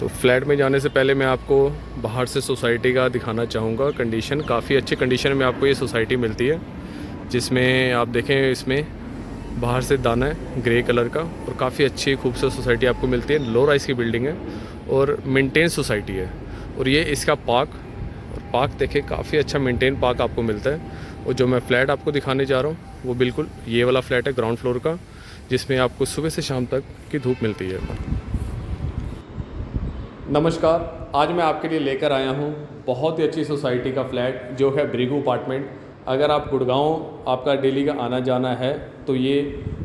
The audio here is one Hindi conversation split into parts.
तो फ्लैट में जाने से पहले मैं आपको बाहर से सोसाइटी का दिखाना चाहूँगा। कंडीशन काफ़ी अच्छी कंडीशन में आपको ये सोसाइटी मिलती है, जिसमें आप देखें इसमें बाहर से दाना है ग्रे कलर का, और काफ़ी अच्छी खूबसूरत सोसाइटी आपको मिलती है। लो राइस की बिल्डिंग है और मेंटेन सोसाइटी है। और ये इसका पार्क, और पार्क देखें काफ़ी अच्छा मेंटेन पार्क आपको मिलता है। और जो मैं फ़्लैट आपको दिखाने जा रहा हूँ वो बिल्कुल ये वाला फ्लैट है ग्राउंड फ्लोर का, जिसमें आपको सुबह से शाम तक की धूप मिलती है। नमस्कार, आज मैं आपके लिए लेकर आया हूँ बहुत ही अच्छी सोसाइटी का फ्लैट जो है ब्रिगू अपार्टमेंट। अगर आप गुड़गांव आपका डेली का आना जाना है तो ये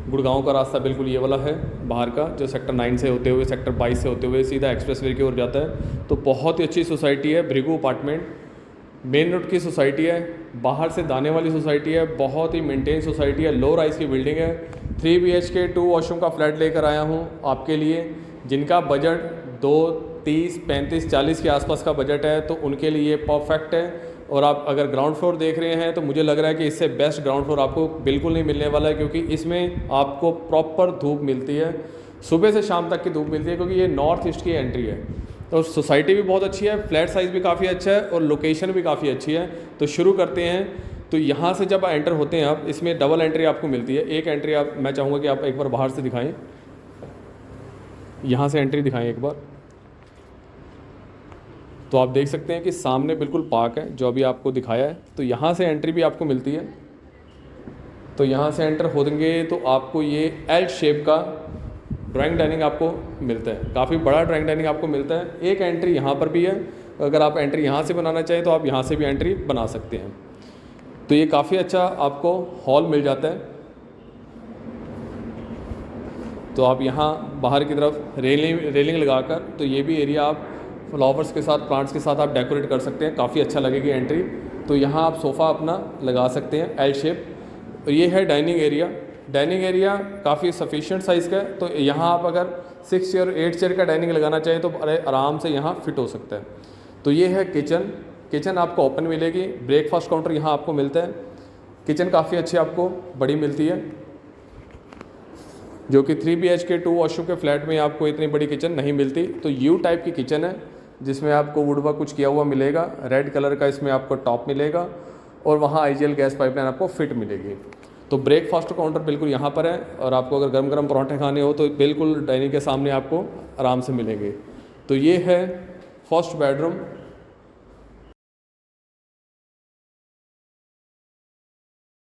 गुड़गांव का रास्ता बिल्कुल ये वाला है बाहर का, जो सेक्टर 9 से होते हुए सेक्टर 22 से होते हुए सीधा एक्सप्रेसवे की ओर जाता है। तो बहुत ही अच्छी सोसाइटी है ब्रिगू अपार्टमेंट। मेन रोड की सोसाइटी है, बाहर से दाने वाली सोसाइटी है, बहुत ही मेंटेन सोसाइटी है, लो राइस की बिल्डिंग है। 3 BHK 2 वॉशरूम का फ्लैट लेकर आया हूँ आपके लिए। जिनका बजट 230, 35, 40 के आसपास का बजट है तो उनके लिए परफेक्ट है। और आप अगर ग्राउंड फ्लोर देख रहे हैं तो मुझे लग रहा है कि इससे बेस्ट ग्राउंड फ्लोर आपको बिल्कुल नहीं मिलने वाला है, क्योंकि इसमें आपको प्रॉपर धूप मिलती है, सुबह से शाम तक की धूप मिलती है, क्योंकि ये नॉर्थ ईस्ट की एंट्री है। तो सोसाइटी भी बहुत अच्छी है, फ्लैट साइज़ भी काफ़ी अच्छा है और लोकेशन भी काफ़ी अच्छी है। तो शुरू करते हैं। तो यहाँ से जब एंटर होते हैं आप, इसमें डबल एंट्री आपको मिलती है। एक एंट्री आप, मैं चाहूँगा कि आप एक बार बाहर से दिखाएं, यहाँ से एंट्री दिखाएं एक बार। तो आप देख सकते हैं कि सामने बिल्कुल पार्क है जो अभी आपको दिखाया है। तो यहाँ से एंट्री भी आपको मिलती है। तो यहाँ से एंटर होंगे तो आपको ये एल शेप का ड्राइंग डाइनिंग आपको मिलता है, काफ़ी बड़ा ड्राइंग डाइनिंग आपको मिलता है। एक एंट्री यहाँ पर भी है, अगर आप एंट्री यहाँ से बनाना चाहें तो आप यहाँ से भी एंट्री बना सकते हैं। तो ये काफ़ी अच्छा आपको हॉल मिल जाता है। तो आप यहाँ बाहर की तरफ रेलिंग लगाकर, तो ये भी एरिया आप फ्लावर्स के साथ, प्लांट्स के साथ आप डेकोरेट कर सकते हैं, काफ़ी अच्छा लगेगी एंट्री। तो यहाँ आप सोफ़ा अपना लगा सकते हैं एल शेप। और ये है डाइनिंग एरिया। डाइनिंग एरिया काफ़ी सफिशिएंट साइज़ का है। तो यहाँ आप अगर 6 चेयर 8 चेयर का डाइनिंग लगाना चाहें तो आराम से यहाँ फिट हो सकता है। तो ये है किचन। किचन आपको ओपन मिलेगी। ब्रेकफास्ट काउंटर यहाँ आपको मिलता है। किचन काफ़ी अच्छी आपको बड़ी मिलती है, जो कि 3 BHK 2 वॉशरूम के फ्लैट में आपको इतनी बड़ी किचन नहीं मिलती। तो यू टाइप की किचन है, जिसमें आपको वुड वर्क कुछ किया हुआ मिलेगा, रेड कलर का इसमें आपको टॉप मिलेगा, और वहाँ IGL गैस पाइपलाइन आपको फिट मिलेगी। तो ब्रेकफास्ट काउंटर बिल्कुल यहाँ पर है, और आपको अगर गर्म गर्म पराठे खाने हो तो बिल्कुल डाइनिंग के सामने आपको आराम से मिलेंगे। तो ये है फर्स्ट बेडरूम।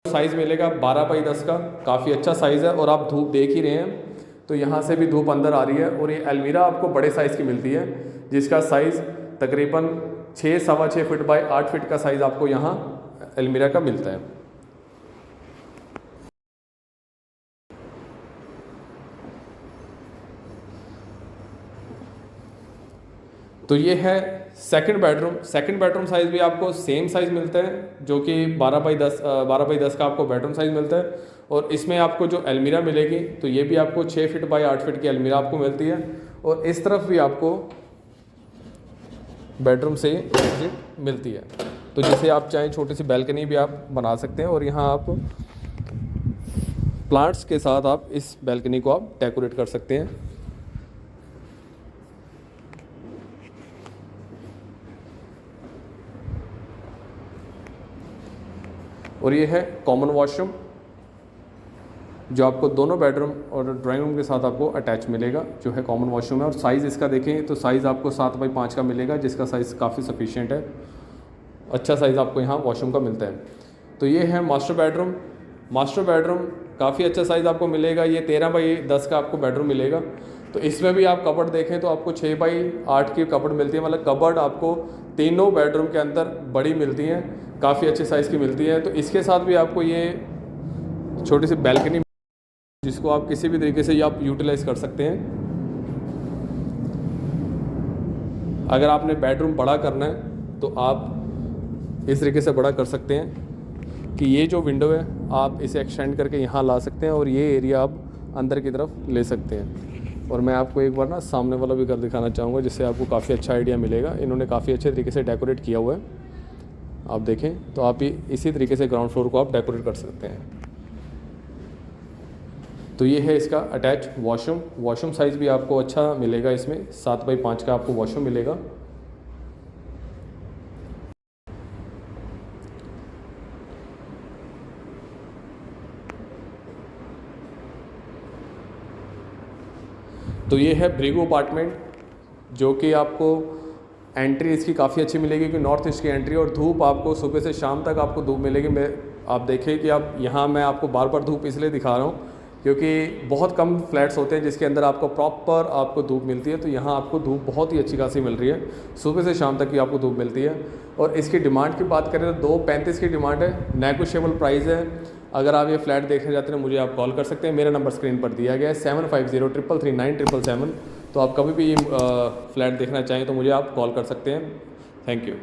साइज़ मिलेगा 12 बाई 10 का, काफ़ी अच्छा साइज़ है। और आप धूप देख ही रहे हैं, तो यहाँ से भी धूप अंदर आ रही है। और ये अलमीरा आपको बड़े साइज़ की मिलती है, जिसका साइज़ तकरीबन 6 सवा 6 फीट बाई 8 फीट का साइज़ आपको यहाँ अलमीरा का मिलता है। तो ये है second bedroom. Second bedroom size भी आपको सेम साइज़ मिलता है, जो कि 12 बाई 10 का आपको बेडरूम साइज़ मिलता है। और इसमें आपको जो अलमीरा मिलेगी तो ये भी आपको 6 फीट बाई 8 फीट की अलमीरा आपको मिलती है। और इस तरफ भी आपको बेडरूम से एग्जिट मिलती है। तो जिसे आप चाहें छोटी सी बैल्कनी भी आप बना सकते हैं, और यहाँ आप प्लांट्स के साथ आप इस बैल्कनी को आप डेकोरेट कर सकते हैं। और ये है कॉमन वॉशरूम, जो आपको दोनों बेडरूम और ड्राइंग रूम के साथ आपको अटैच मिलेगा, जो है कॉमन वॉशरूम है। और साइज़ इसका देखें तो साइज़ आपको 7 बाई 5 का मिलेगा, जिसका साइज़ काफ़ी सफिशिएंट है। अच्छा साइज़ आपको यहाँ वॉशरूम का मिलता है। तो ये है मास्टर बेडरूम। मास्टर बेडरूम काफ़ी अच्छा साइज़ आपको मिलेगा, ये 13 बाई 10 का आपको बेडरूम मिलेगा। तो इसमें भी आप कबर्ड देखें तो आपको 6 बाई 8 की कबर्ड मिलती है, मतलब कबर्ड आपको तीनों बेडरूम के अंदर बड़ी मिलती हैं, काफ़ी अच्छे साइज़ की मिलती है। तो इसके साथ भी आपको ये छोटी सी बैल्कनी, जिसको आप किसी भी तरीके से आप यूटिलाइज़ कर सकते हैं। अगर आपने बेडरूम बड़ा करना है तो आप इस तरीके से बड़ा कर सकते हैं कि ये जो विंडो है आप इसे एक्सटेंड करके यहाँ ला सकते हैं, और ये एरिया आप अंदर की तरफ ले सकते हैं। और मैं आपको एक बार ना सामने वाला भी घर दिखाना चाहूँगा, जिससे आपको काफ़ी अच्छा आइडिया मिलेगा। इन्होंने काफ़ी अच्छे तरीके से डेकोरेट किया हुआ है, आप देखें तो आप इसी तरीके से ग्राउंड फ्लोर को आप डेकोरेट कर सकते हैं। तो ये है इसका अटैच वॉशरूम। वॉशरूम साइज़ भी आपको अच्छा मिलेगा, इसमें 7x5 का आपको वॉशरूम मिलेगा। तो ये है ब्रिगू अपार्टमेंट, जो कि आपको एंट्री इसकी काफ़ी अच्छी मिलेगी कि नॉर्थ ईस्ट की एंट्री, और धूप आपको सुबह से शाम तक आपको धूप मिलेगी। आप देखिए कि आप यहाँ, मैं आपको बार बार धूप इसलिए दिखा रहा हूँ क्योंकि बहुत कम फ्लैट्स होते हैं जिसके अंदर आपको प्रॉपर आपको धूप मिलती है। तो यहाँ आपको धूप बहुत ही अच्छी खासी मिल रही है, सुबह से शाम तक की आपको धूप मिलती है। और इसकी डिमांड की बात करें तो 235 की डिमांड है, नेगोशिएबल प्राइस है। अगर आप ये फ्लैट देखने जाते हैं मुझे आप कॉल कर सकते हैं, मेरा नंबर स्क्रीन पर दिया गया है 7503339777। तो आप कभी भी फ्लैट देखना चाहें तो मुझे आप कॉल कर सकते हैं। Thank you.